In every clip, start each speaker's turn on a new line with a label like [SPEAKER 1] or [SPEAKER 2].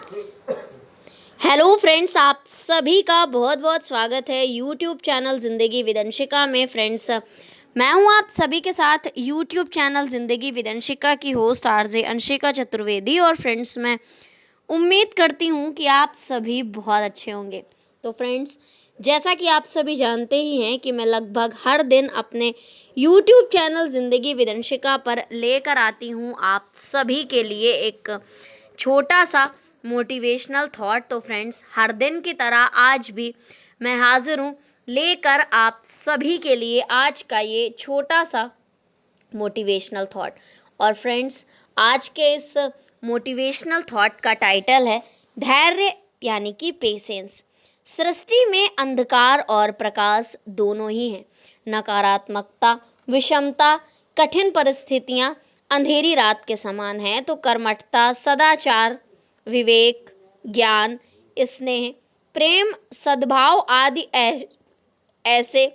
[SPEAKER 1] Hello friends, आप सभी का बहुत बहुत स्वागत है यूट्यूब चैनल ज़िंदगी विद अंशिका में। फ्रेंड्स, मैं हूं आप सभी के साथ यूट्यूब चैनल ज़िंदगी विद अंशिका की होस्ट आरजे अंशिका चतुर्वेदी। और फ्रेंड्स, मैं उम्मीद करती हूं कि आप सभी बहुत अच्छे होंगे। तो फ्रेंड्स, जैसा कि आप सभी जानते ही हैं कि मैं लगभग हर दिन अपने यूट्यूब चैनल ज़िंदगी विद अंशिका पर लेकर आती हूं आप सभी के लिए एक छोटा सा मोटिवेशनल थॉट। तो फ्रेंड्स, हर दिन की तरह आज भी मैं हाजिर हूँ लेकर आप सभी के लिए आज का ये छोटा सा मोटिवेशनल थॉट। और फ्रेंड्स, आज के इस मोटिवेशनल थॉट का टाइटल है धैर्य यानी कि पेशेंस। सृष्टि में अंधकार और प्रकाश दोनों ही हैं। नकारात्मकता, विषमता, कठिन परिस्थितियां अंधेरी रात के समान हैं, तो कर्मठता, सदाचार, विवेक, ज्ञान, स्नेह, प्रेम, सद्भाव आदि ऐसे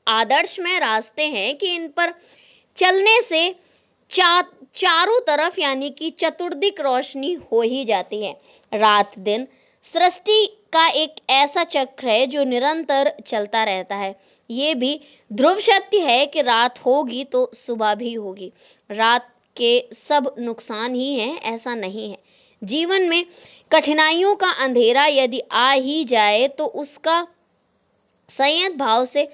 [SPEAKER 1] आदर्शमय रास्ते हैं कि इन पर चलने से चारों तरफ यानी कि चतुर्दिक रोशनी हो ही जाती है। रात दिन सृष्टि का एक ऐसा चक्र है जो निरंतर चलता रहता है। ये भी ध्रुव सत्य है कि रात होगी तो सुबह भी होगी। रात के सब नुकसान ही हैं ऐसा नहीं है। जीवन में कठिनाइयों का अंधेरा यदि आ ही जाए तो उसका संयत भाव से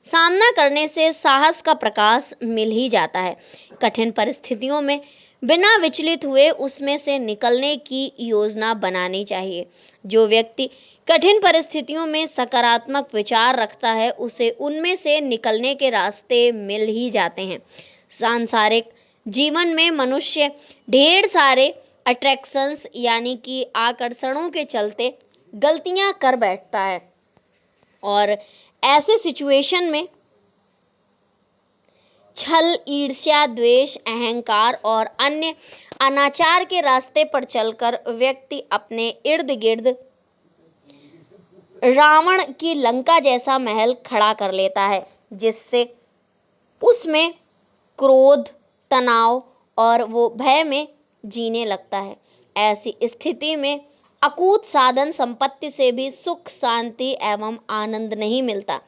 [SPEAKER 1] सामना करने से साहस का प्रकाश मिल ही जाता है। कठिन परिस्थितियों में बिना विचलित हुए उसमें से निकलने की योजना बनानी चाहिए। जो व्यक्ति कठिन परिस्थितियों में सकारात्मक विचार रखता है उसे उनमें से निकलने के रास्ते मिल ही जाते हैं। सांसारिक जीवन में मनुष्य ढेर सारे अट्रैक्शंस यानी कि आकर्षणों के चलते गलतियां कर बैठता है और ऐसे सिचुएशन में छल, ईर्ष्या, द्वेष, अहंकार और अन्य अनाचार के रास्ते पर चलकर व्यक्ति अपने इर्द गिर्द रावण की लंका जैसा महल खड़ा कर लेता है, जिससे उसमें क्रोध, तनाव और वो भय में जीने लगता है। ऐसी स्थिति में अकूत साधन संपत्ति से भी सुख, शांति एवं आनंद नहीं मिलता।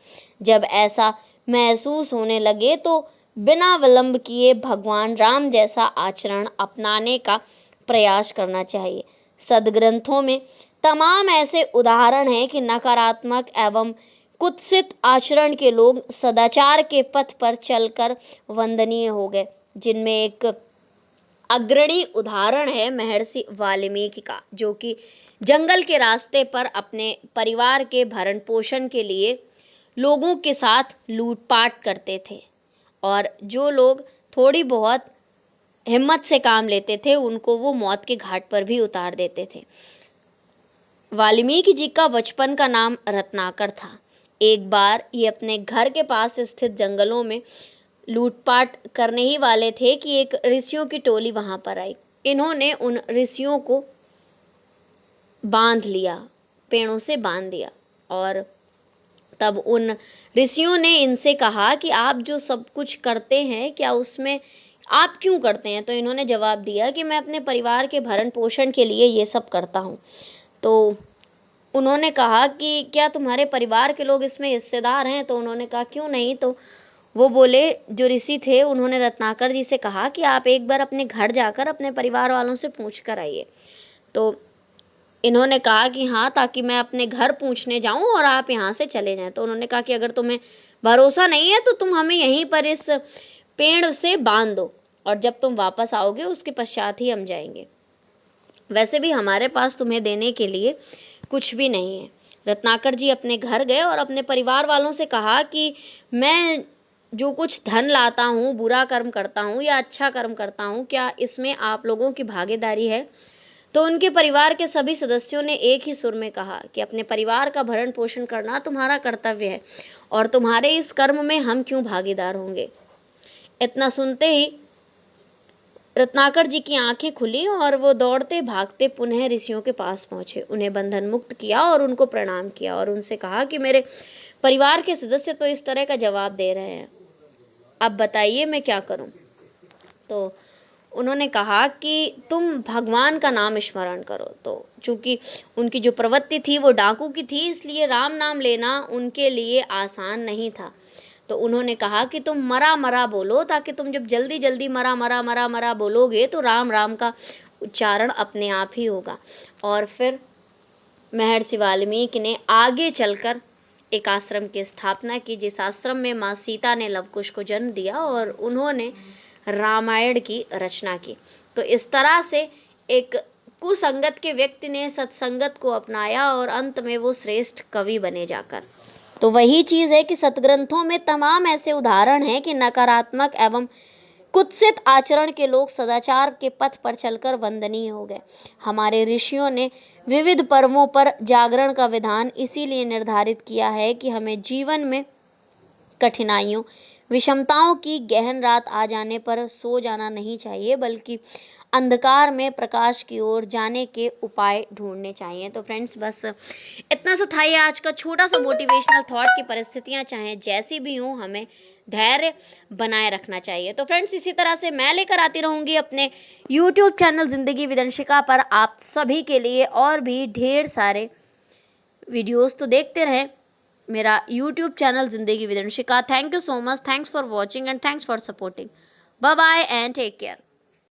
[SPEAKER 1] जब ऐसा महसूस होने लगे तो बिना विलंब किए भगवान राम जैसा आचरण अपनाने का प्रयास करना चाहिए। सदग्रंथों में तमाम ऐसे उदाहरण हैं कि नकारात्मक एवं कुत्सित आचरण के लोग सदाचार के पथ पर चलकर वंदनीय हो गए, जिनमें एक अग्रणी उदाहरण है महर्षि वाल्मीकि का, जो कि जंगल के रास्ते पर अपने परिवार के भरण पोषण के लिए लोगों के साथ लूटपाट करते थे और जो लोग थोड़ी बहुत हिम्मत से काम लेते थे उनको वो मौत के घाट पर भी उतार देते थे। वाल्मीकि जी का बचपन का नाम रत्नाकर था। एक बार ये अपने घर के पास स्थित जंगलों में लूटपाट करने ही वाले थे कि एक ऋषियों की टोली वहां पर आई। इन्होंने उन ऋषियों को बांध लिया, पेड़ों से बांध दिया और तब उन ऋषियों ने इनसे कहा कि आप जो सब कुछ करते हैं क्या उसमें आप क्यों करते हैं। तो इन्होंने जवाब दिया कि मैं अपने परिवार के भरण पोषण के लिए ये सब करता हूँ। तो उन्होंने कहा कि क्या तुम्हारे परिवार के लोग इसमें हिस्सेदार हैं। तो उन्होंने कहा क्यों नहीं। तो वो बोले, जो ऋषि थे उन्होंने रत्नाकर जी से कहा कि आप एक बार अपने घर जाकर अपने परिवार वालों से पूछ कर आइए। तो इन्होंने कहा कि हाँ, ताकि मैं अपने घर पूछने जाऊं और आप यहाँ से चले जाएं। तो उन्होंने कहा कि अगर तुम्हें भरोसा नहीं है तो तुम हमें यहीं पर इस पेड़ से बांध दो और जब तुम वापस आओगे उसके पश्चात ही हम जाएंगे। वैसे भी हमारे पास तुम्हें देने के लिए कुछ भी नहीं है। रत्नाकर जी अपने घर गए और अपने परिवार वालों से कहा कि मैं जो कुछ धन लाता हूँ, बुरा कर्म करता हूँ या अच्छा कर्म करता हूँ, क्या इसमें आप लोगों की भागीदारी है। तो उनके परिवार के सभी सदस्यों ने एक ही सुर में कहा कि अपने परिवार का भरण पोषण करना तुम्हारा कर्तव्य है और तुम्हारे इस कर्म में हम क्यों भागीदार होंगे। इतना सुनते ही रत्नाकर जी की आंखें खुली और वो दौड़ते भागते पुनः ऋषियों के पास पहुंचे, उन्हें बंधन मुक्त किया और उनको प्रणाम किया और उनसे कहा कि मेरे परिवार के सदस्य तो इस तरह का जवाब दे रहे हैं, अब बताइए मैं क्या करूं। तो उन्होंने कहा कि तुम भगवान का नाम स्मरण करो। तो चूँकि उनकी जो प्रवृत्ति थी वो डाकू की थी, इसलिए राम नाम लेना उनके लिए आसान नहीं था। तो उन्होंने कहा कि तुम मरा मरा बोलो, ताकि तुम जब जल्दी जल्दी मरा मरा मरा मरा बोलोगे तो राम राम का उच्चारण अपने आप ही होगा। और फिर महर्षि वाल्मीकि ने आगे चलकर एक आश्रम की स्थापना की, जिस आश्रम में माँ सीता ने लवकुश को जन्म दिया और उन्होंने रामायण की रचना की। तो इस तरह से एक कुसंगत के व्यक्ति ने सत्संगत को अपनाया और अंत में वो श्रेष्ठ कवि बने जाकर। तो वही चीज़ है कि सतग्रंथों में तमाम ऐसे उदाहरण हैं कि नकारात्मक एवं कुत्सित आचरण के लोग सदाचार के पथ पर चलकर वंदनीय हो गए। हमारे ऋषियों ने विविध पर्वों पर जागरण का विधान इसीलिए निर्धारित किया है कि हमें जीवन में कठिनाइयों, विषमताओं की गहन रात आ जाने पर सो जाना नहीं चाहिए, बल्कि अंधकार में प्रकाश की ओर जाने के उपाय ढूंढने चाहिए। तो फ्रेंड्स, बस इतना सा था ये आज का छोटा सा मोटिवेशनल थॉट की परिस्थितियां चाहे जैसी भी हों, हमें धैर्य बनाए रखना चाहिए। तो फ्रेंड्स, इसी तरह से मैं लेकर आती रहूंगी अपने यूट्यूब चैनल जिंदगी विदंशिका पर आप सभी के लिए और भी ढेर सारे वीडियोस। तो देखते रहें मेरा YouTube channel Zindagi Vidanshika. Thank you so much, thanks for watching and thanks for supporting. Bye bye and take care.